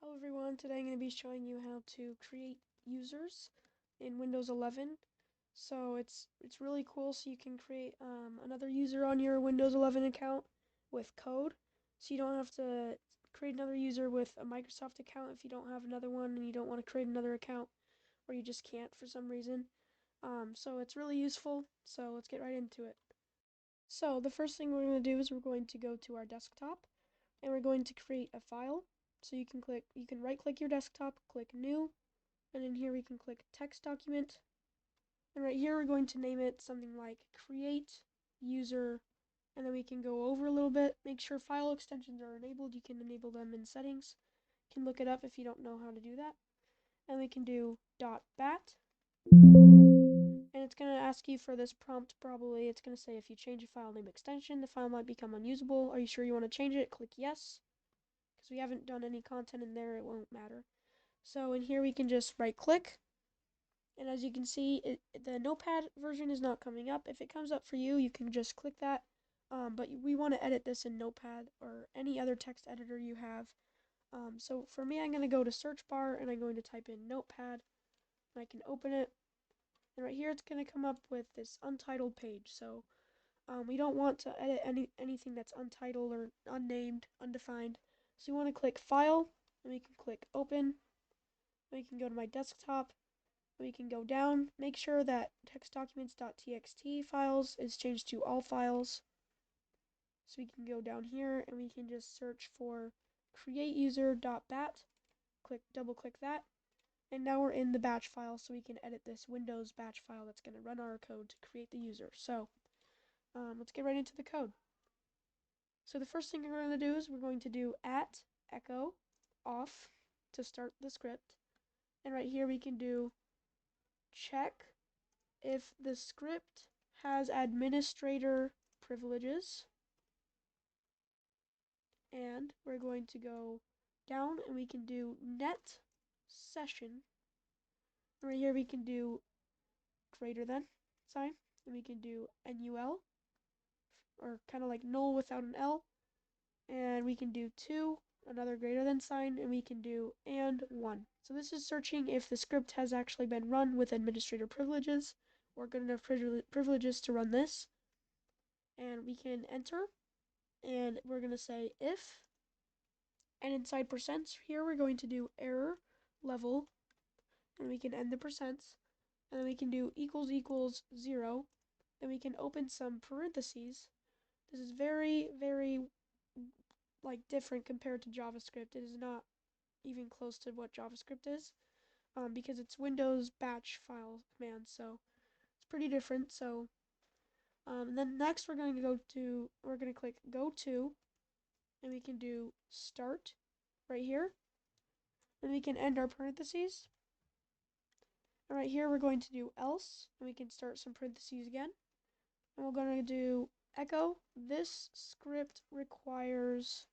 Hello everyone, today I'm going to be showing you how to create users in Windows 11. So it's really cool, so you can create another user on your Windows 11 account with code. So you don't have to create another user with a Microsoft account if you don't have another one and you don't want to create another account, or you just can't for some reason. So it's really useful, so let's get right into it. So the first thing we're going to do is we're going to go to our desktop and we're going to create a file. So you can right click your desktop, click new, and in here we can click text document. And right here we're going to name it something like create user, and then we can go over a little bit, make sure file extensions are enabled. You can enable them in settings. You can look it up if you don't know how to do that. And we can do .bat, and it's going to ask you for this prompt probably. It's going to say if you change a file name extension, the file might become unusable. Are you sure you want to change it? Click yes. Because we haven't done any content in there, it won't matter. So in here we can just right click, and as you can see, the Notepad version is not coming up. If it comes up for you, you can just click that. But we want to edit this in Notepad or any other text editor you have. So for me, I'm going to go to search bar and I'm going to type in Notepad, and I can open it. And right here, it's going to come up with this untitled page. So we don't want to edit anything that's untitled or unnamed, undefined. So you want to click File, and we can click Open. We can go to my desktop. We can go down. Make sure that textdocuments.txt files is changed to all files. So we can go down here and we can just search for createuser.bat. Double click that. And now we're in the batch file, so we can edit this Windows batch file that's going to run our code to create the user. So let's get right into the code. So the first thing we're going to do is we're going to do @echo off to start the script. And right here we can do check if the script has administrator privileges. And we're going to go down and we can do net session. And right here we can do greater than sign. And we can do NUL, or kind of like null without an L. And we can do 2, another greater than sign, and we can do and 1. So this is searching if the script has actually been run with administrator privileges, or good enough privileges to run this. And we can enter, and we're going to say if, and inside percents here we're going to do error level, and we can end the percents, and then we can do equals equals 0. Then we can open some parentheses. This is very, very like different compared to JavaScript. It is not even close to what JavaScript is, because it's Windows batch file command, so it's pretty different. So then next we're going to click go to, and we can do start right here, and we can end our parentheses. And right here we're going to do else, and we can start some parentheses again. And we're going to do echo. This script requires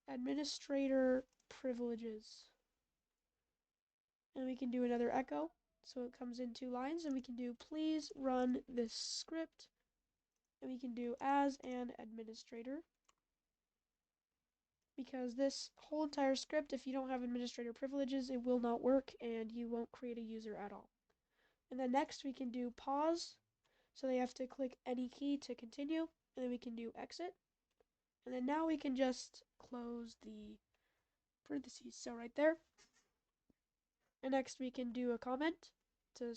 administrator privileges. And we can do another echo, so it comes in 2 lines, and we can do please run this script, and we can do as an administrator, because this whole entire script, if you don't have administrator privileges, it will not work and you won't create a user at all. And then next we can do pause, so they have to click any key to continue, and then we can do exit, and then now we can just close the parentheses, so right there. And next we can do a comment to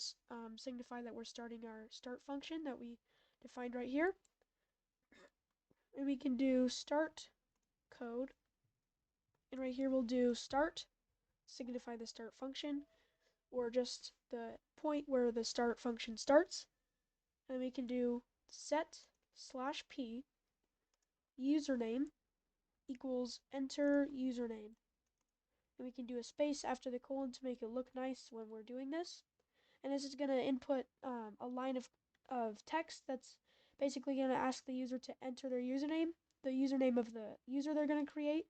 signify that we're starting our start function that we defined right here. And we can do start code, and right here we'll do start, signify the start function, or just the point where the start function starts. And then we can do set/p username equals enter username. And we can do a space after the colon to make it look nice when we're doing this. And this is going to input a line of text that's basically going to ask the user to enter their username, the username of the user they're going to create.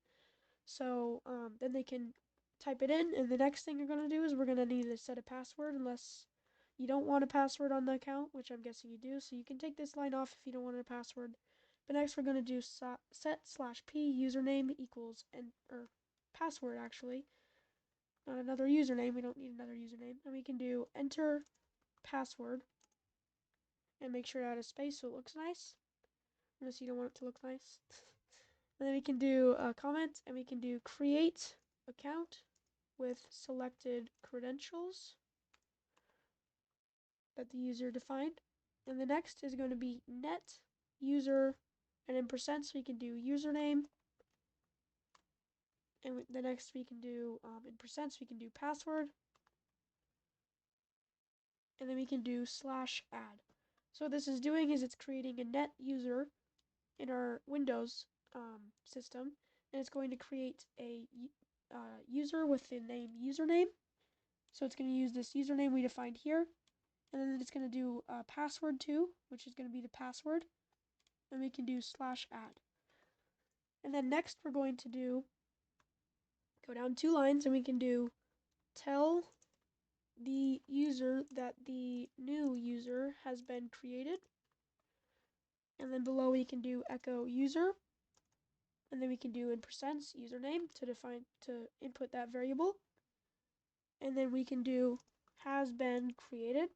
So then they can type it in, and the next thing you're going to do is we're going to need to set a password, unless you don't want a password on the account, which I'm guessing you do. So you can take this line off if you don't want a password. But next we're going to do set/p username equals or password actually. not another username. We don't need another username. And we can do enter password and make sure to add a space so it looks nice, unless you don't want it to look nice. And then we can do a comment, and we can do create account with selected credentials that the user defined. And the next is going to be net user, and in percent, so we can do username. And the next we can do in percent, so we can do password. And then we can do /add. So what this is doing is it's creating a net user in our Windows system, and it's going to create a user with the name username. So it's going to use this username we defined here, and then it's going to do a password too, which is going to be the password, and we can do /add. And then next we're going to go down 2 lines, and we can do tell the user that the new user has been created. And then below we can do echo user, and then we can do in percents username to input that variable. And then we can do has been created.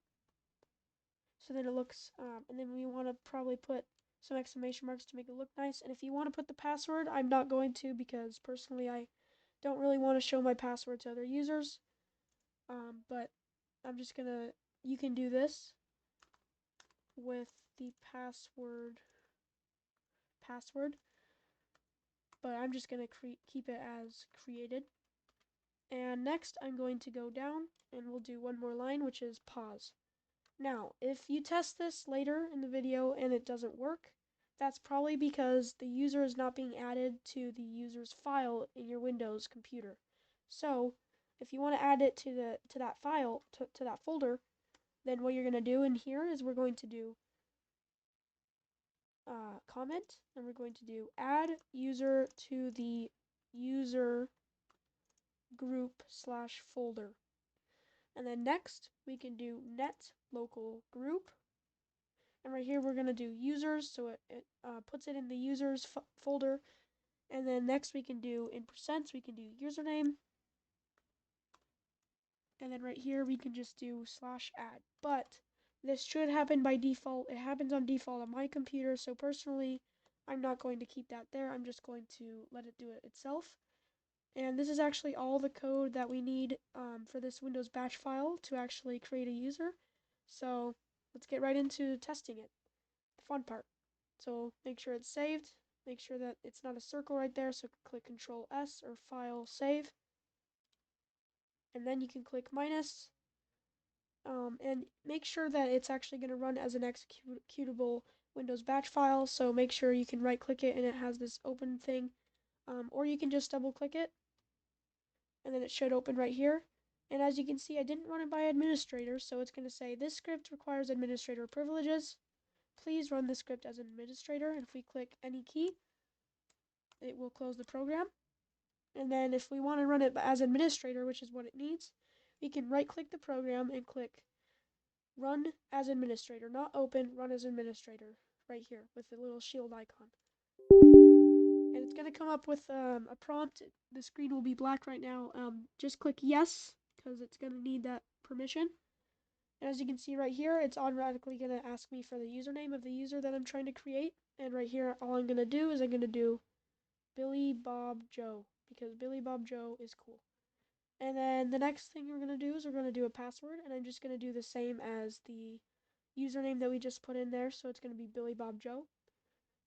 So then it looks, and then we want to probably put some exclamation marks to make it look nice. And if you want to put the password, I'm not going to, because personally I don't really want to show my password to other users. But I'm just gonna, you can do this with the password, but I'm just gonna keep it as created. And next I'm going to go down and we'll do one more line, which is pause. Now, if you test this later in the video and it doesn't work, that's probably because the user is not being added to the user's file in your Windows computer. So, if you want to add it to that file, to that folder, then what you're going to do in here is we're going to do comment, and we're going to do add user to the user group/folder. And then next, we can do net local group. And right here, we're going to do users, so it puts it in the users folder. And then next, we can do in percents, we can do username. And then right here, we can just do /add. But this should happen by default. It happens on default on my computer, so personally, I'm not going to keep that there. I'm just going to let it do it itself. And this is actually all the code that we need for this Windows batch file to actually create a user. So let's get right into testing it, the fun part. So make sure it's saved. Make sure that it's not a circle right there, so click Control S or File Save. And then you can click minus. And make sure that it's actually going to run as an executable Windows batch file. So make sure you can right click it and it has this open thing. Or you can just double click it, and then it should open right here. And as you can see, I didn't run it by administrator, so it's going to say this script requires administrator privileges. Please run the script as an administrator. And if we click any key, it will close the program. And then if we want to run it as administrator, which is what it needs, we can right click the program and click run as administrator, not open, run as administrator, right here with the little shield icon. And it's going to come up with a prompt. The screen will be black right now. Just click yes, because it's going to need that permission. And as you can see right here, it's automatically going to ask me for the username of the user that I'm trying to create. And right here, all I'm going to do is I'm going to do Billy Bob Joe, because Billy Bob Joe is cool. And then the next thing we're going to do is we're going to do a password, and I'm just going to do the same as the username that we just put in there. So it's going to be Billy Bob Joe,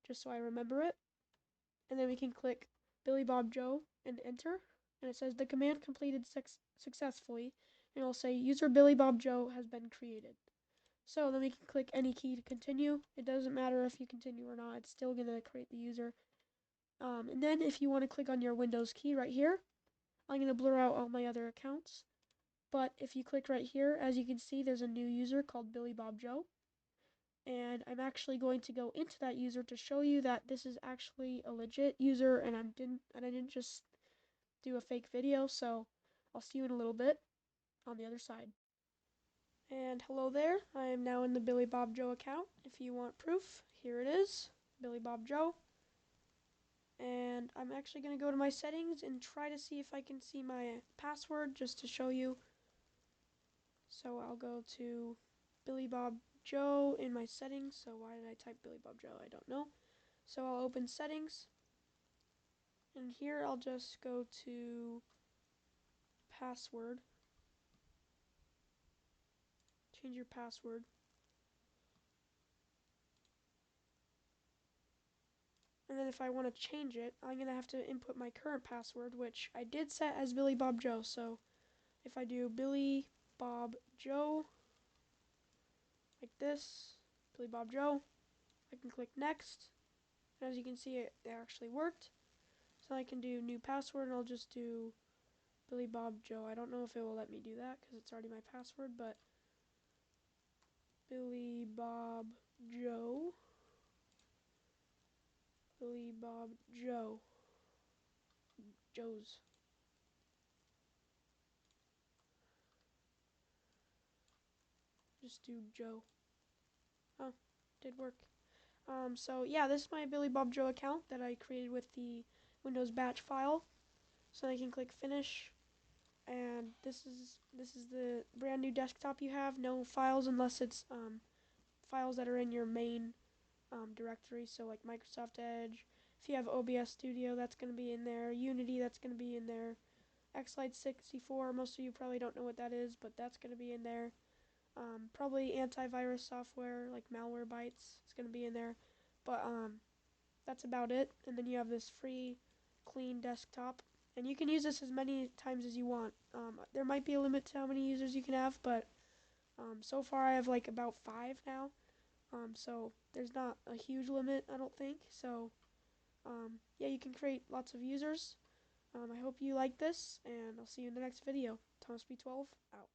just so I remember it. And then we can click Billy Bob Joe and enter, and it says the command completed successfully, and it'll say user Billy Bob Joe has been created. So then we can click any key to continue. It doesn't matter if you continue or not, it's still going to create the user. And then if you want to click on your Windows key right here, I'm going to blur out all my other accounts. But if you click right here, as you can see, there's a new user called Billy Bob Joe. And I'm actually going to go into that user to show you that this is actually a legit user, and I didn't just do a fake video. So I'll see you in a little bit on the other side. And hello there, I am now in the Billy Bob Joe account. If you want proof, here it is, Billy Bob Joe. And I'm actually going to go to my settings and try to see if I can see my password just to show you. So I'll go to Billy Bob Joe in my settings. So why did I type Billy Bob Joe? I don't know. So I'll open settings, and here I'll just go to password, change your password. And then if I want to change it, I'm going to have to input my current password, which I did set as Billy Bob Joe. So if I do Billy Bob Joe, like this, Billy Bob Joe, I can click next. And as you can see, it actually worked. So I can do new password, and I'll just do Billy Bob Joe. I don't know if it will let me do that because it's already my password, but Billy Bob Joe. Billy Bob Joe. Joe's. Just do Joe. Oh, did work. So yeah, this is my Billy Bob Joe account that I created with the Windows batch file. So I can click finish, and this is the brand new desktop you have. No files unless it's files that are in your main directory. So like Microsoft Edge. If you have OBS Studio, that's going to be in there. Unity, that's going to be in there. Xlite 64, most of you probably don't know what that is, but that's going to be in there. Probably antivirus software like Malwarebytes is going to be in there. But that's about it. And then you have this free, clean desktop. And you can use this as many times as you want. There might be a limit to how many users you can have, but so far I have like about 5 now. So there's not a huge limit, I don't think. So yeah, you can create lots of users. I hope you like this, and I'll see you in the next video. Thomas B12 out.